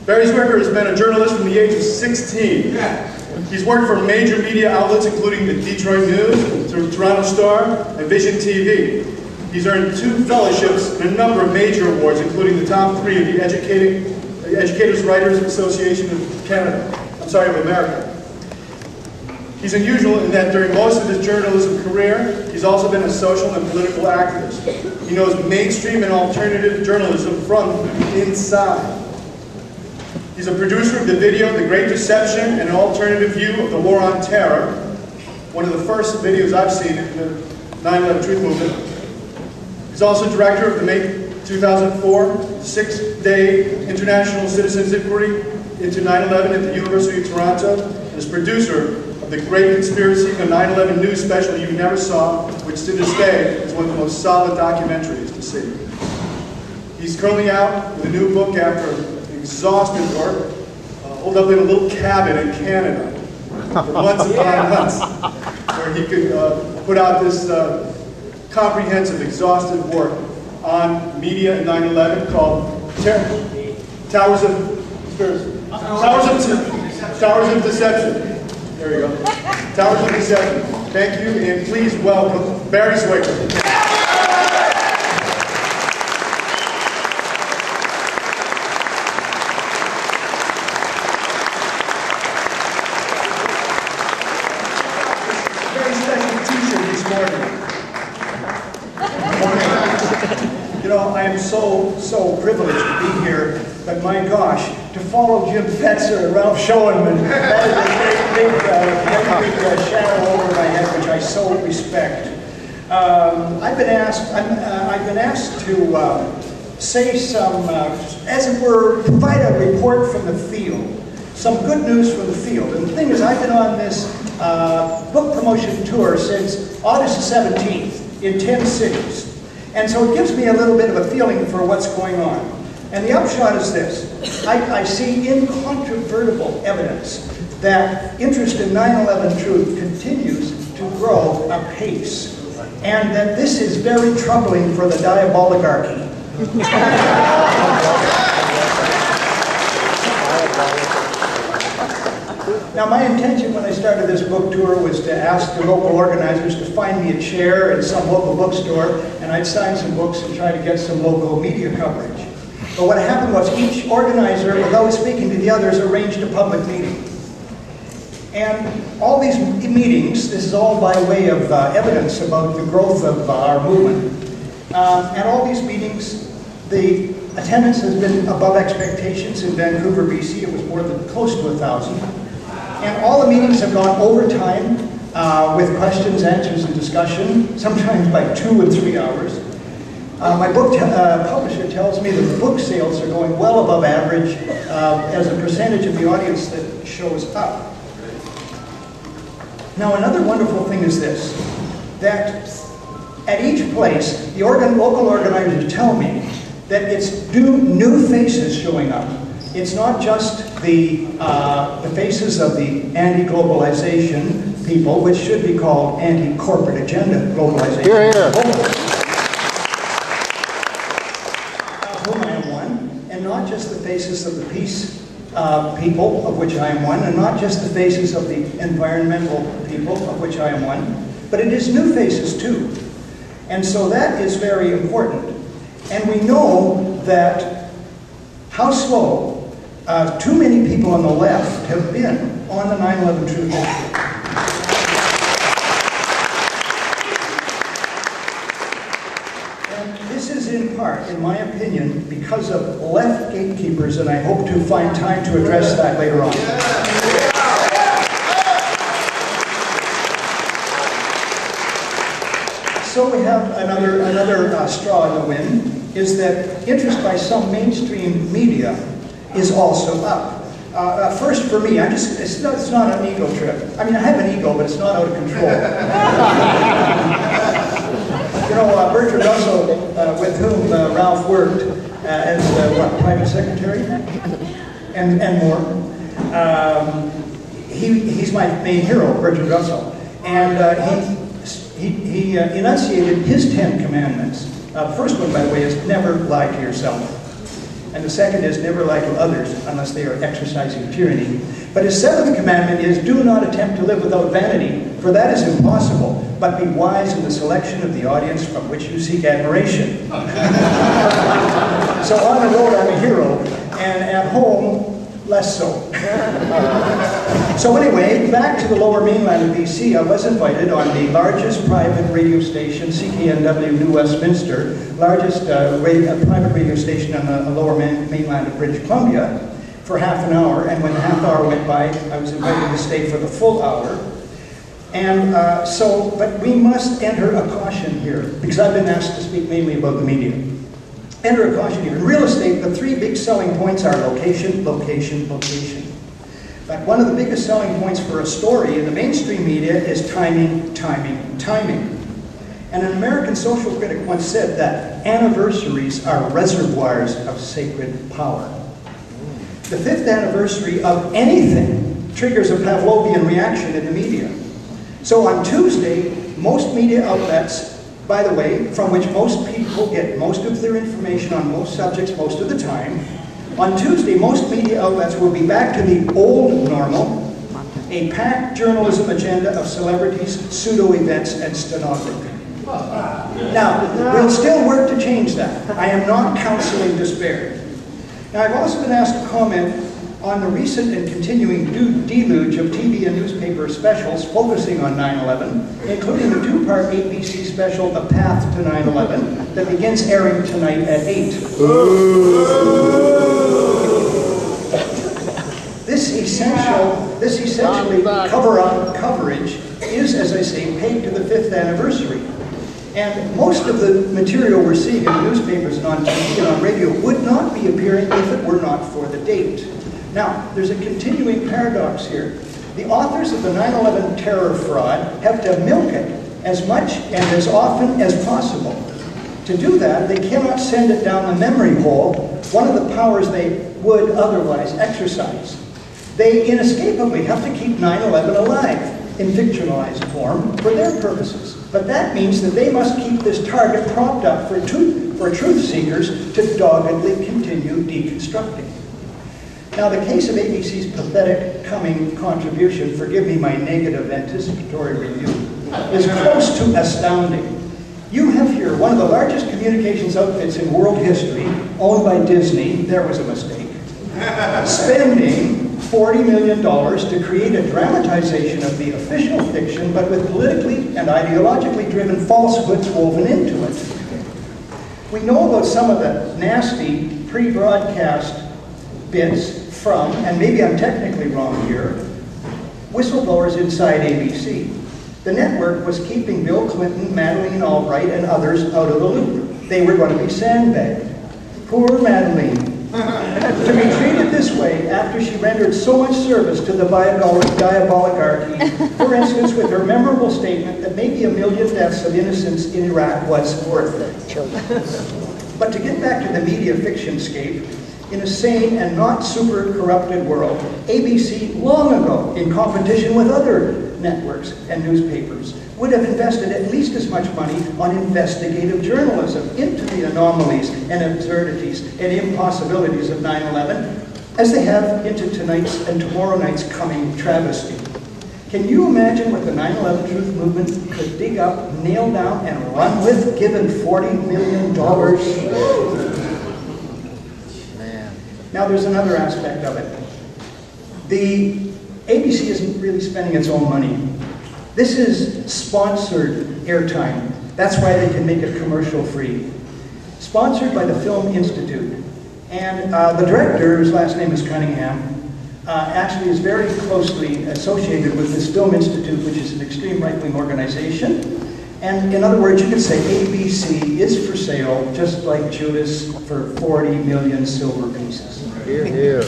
Barrie Zwicker has been a journalist from the age of 16. He's worked for major media outlets including the Detroit News, the Toronto Star, and Vision TV. He's earned 2 fellowships and a number of major awards, including the top 3 of the Educators Writers Association of America. He's unusual in that during most of his journalism career, he's also been a social and political activist. He knows mainstream and alternative journalism from inside. He's a producer of the video The Great Deception and an alternative view of the War on Terror, one of the first videos I've seen in the 9/11 Truth Movement. He's also director of the May 2004 6-day International Citizens Inquiry into 9/11 at the University of Toronto, and is producer of The Great Conspiracy, the 9/11 news special you never saw, which to this day is one of the most solid documentaries to see. He's currently out with a new book after exhaustive work, holed up in a little cabin in Canada for months upon months, where he could put out this comprehensive, exhaustive work on media and 9/11 called Towers of Deception. There you go. Towers of Deception. Thank you, and please welcome Barrie Zwicker. Very special t-shirt this morning. You know, I am so privileged to be here, but my gosh, to follow Jim Fetzer and Ralph Schoenman, that is a very big shadow over my head, which I so respect. I've been asked to say some, as it were, provide a report from the field, some good news from the field. And the thing is, I've been on this book promotion tour since August 17th in 10 cities. And so it gives me a little bit of a feeling for what's going on. And the upshot is this. I see incontrovertible evidence that interest in 9/11 truth continues to grow apace. And that this is very troubling for the diaboligarchy. Now, my intention when I started this book tour was to ask the local organizers to find me a chair in some local bookstore, and I'd sign some books and try to get some local media coverage. But what happened was each organizer, without speaking to the others, arranged a public meeting. And all these meetings, this is all by way of evidence about the growth of our movement. At all these meetings, the attendance has been above expectations. In Vancouver, BC, it was more than close to 1,000. And all the meetings have gone over time with questions, answers, and discussion, sometimes by 2 and 3 hours. My book publisher tells me that the book sales are going well above average as a percentage of the audience that shows up. Now, another wonderful thing is this, that at each place, the local organizers tell me that it's new faces showing up. It's not just the faces of the anti-globalization people, which should be called anti-corporate agenda globalization. Here, here. Whom I am one, and not just the faces of the peace people, of which I am one, and not just the faces of the environmental people, of which I am one, but it is new faces too. And so that is very important. And we know that how slow too many people on the left have been on the 9/11 truth issue. And this is in part, in my opinion, because of left gatekeepers, and I hope to find time to address that later on. So we have another straw in the wind, is that interest by some mainstream media is also up. First for me, it's not an ego trip. I mean, I have an ego, but it's not out of control. You know, Bertrand Russell, with whom Ralph worked as, private secretary? And more. He's my main hero, Bertrand Russell. And he enunciated his 10 commandments. The first one, by the way, is never lie to yourself. And the second is never lie to others unless they are exercising tyranny. But his seventh commandment is do not attempt to live without vanity, for that is impossible, but be wise in the selection of the audience from which you seek admiration. So on the road I'm a hero, and at home, less so. So anyway, back to the lower mainland of BC, I was invited on the largest private radio station, CKNW New Westminster, largest private radio station on the lower mainland of British Columbia, for half an hour, and when the half hour went by, I was invited to stay for the full hour. And but we must enter a caution here, because I've been asked to speak mainly about the media. Enter a caution here. In real estate, the three big selling points are location, location, location. But one of the biggest selling points for a story in the mainstream media is timing, timing, timing. And an American social critic once said that anniversaries are reservoirs of sacred power. The 5th anniversary of anything triggers a Pavlovian reaction in the media. So on Tuesday, most media outlets, by the way, from which most people get most of their information on most subjects most of the time, on Tuesday, most media outlets will be back to the old normal, a packed journalism agenda of celebrities, pseudo-events, and stenography. Now, we'll still work to change that. I am not counseling despair. Now, I've also been asked to comment on the recent and continuing deluge of TV and newspaper specials focusing on 9/11, including the two-part ABC special, The Path to 9/11, that begins airing tonight at 8. This essentially cover-up coverage is, as I say, paid to the 5th anniversary. And most of the material we're seeing in the newspapers and on TV and on radio would not be appearing if it were not for the date. Now, there's a continuing paradox here. The authors of the 9/11 terror fraud have to milk it as much and as often as possible. To do that, they cannot send it down the memory hole, one of the powers they would otherwise exercise. They inescapably have to keep 9/11 alive in fictionalized form for their purposes. But that means that they must keep this target propped up for truth seekers to doggedly continue deconstructing. Now, the case of ABC's pathetic coming contribution, forgive me my negative anticipatory review, is close to astounding. You have here one of the largest communications outfits in world history, owned by Disney, there was a mistake, spending $40 million to create a dramatization of the official fiction, but with politically and ideologically driven falsehoods woven into it. We know about some of the nasty pre-broadcast bits from, and maybe I'm technically wrong here, whistleblowers inside ABC. The network was keeping Bill Clinton, Madeleine Albright, and others out of the loop. They were going to be sandbagged. Poor Madeleine. To be treated this way after she rendered so much service to the diaboligarchy, for instance, with her memorable statement that maybe 1 million deaths of innocents in Iraq was worth it. But to get back to the media fictionscape, in a sane and not super corrupted world, ABC long ago, in competition with other networks and newspapers, would have invested at least as much money on investigative journalism into the anomalies and absurdities and impossibilities of 9/11 as they have into tonight's and tomorrow night's coming travesty. Can you imagine what the 9/11 Truth Movement could dig up, nail down, and run with, given $40 million? Now there's another aspect of it. The ABC isn't really spending its own money. This is sponsored airtime. That's why they can make it commercial free. Sponsored by the Film Institute. And the director, whose last name is Cunningham, actually is very closely associated with this Film Institute, which is an extreme right-wing organization. And in other words, you could say ABC is for sale, just like Judas, for 40 million silver pieces. Here, here.